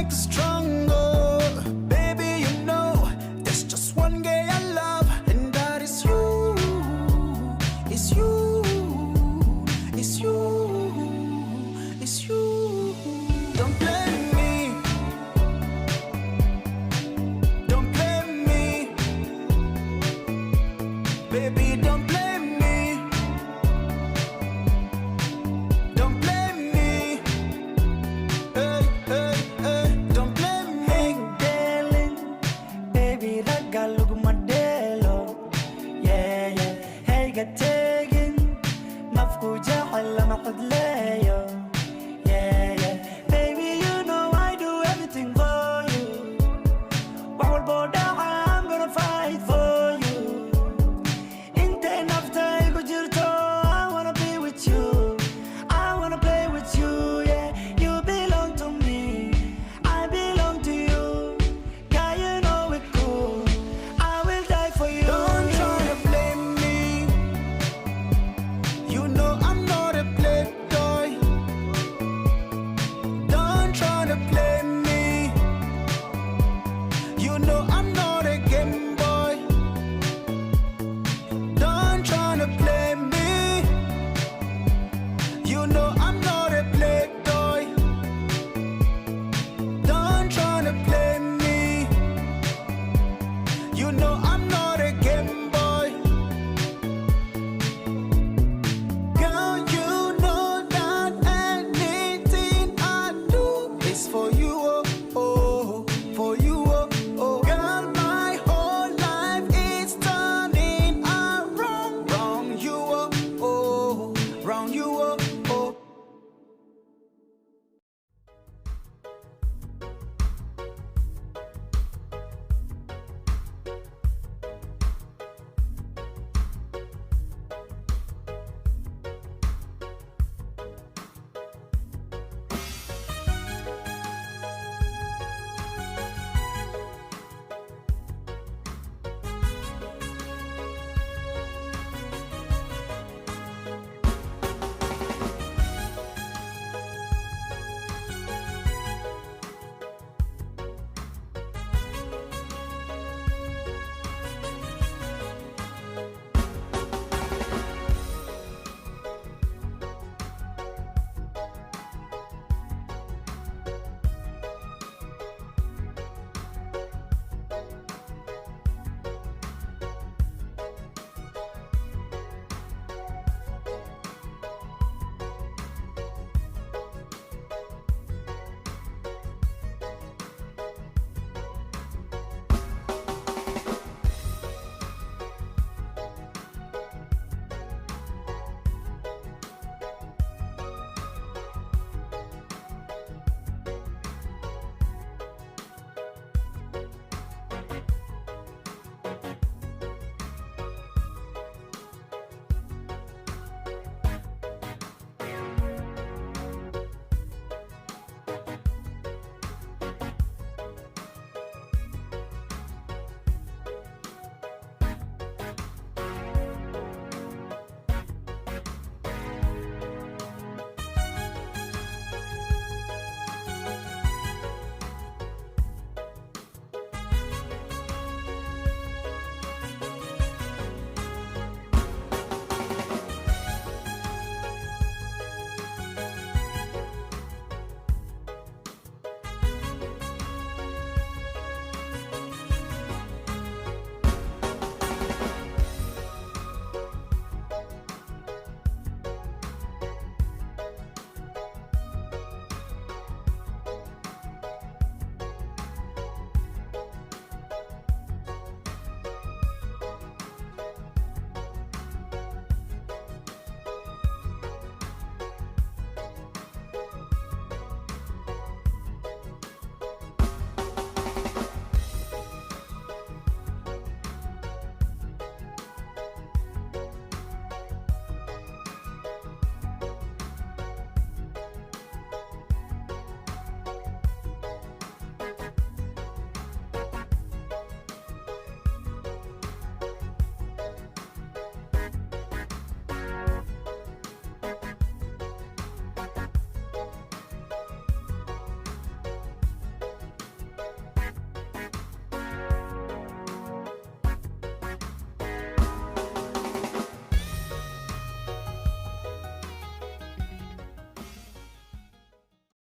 make us stronger. Baby, you know there's just one guy I love, and that is you. It's you. It's you. It's you. Don't blame me. Don't blame me. Baby, don't blame me. Don't blame me. Hey, hey, hey. Don't blame me. Hey darling, baby ragga loogu madelo. Yeah yeah. Hey gatagin, nafku jacel lama qadleyo. Yeah yeah. Baby you know I do everything for you. Wax walbo dhaca I'm gonna fight for you. Intay naftaygu jirto I wanna be with you. I wanna play with you. Yeah, you belong to me. I belong to you. Girl, you know it cool. I will die for you. Don't try to blame me. You know I'm not a playboy. Don't try to blame me. You know I'm not a game boy. Don't try to blame me. You know I'm not a playboy. Don't try to blame me. You know I'm not a game boy. Girl, you know that anything I do is for you.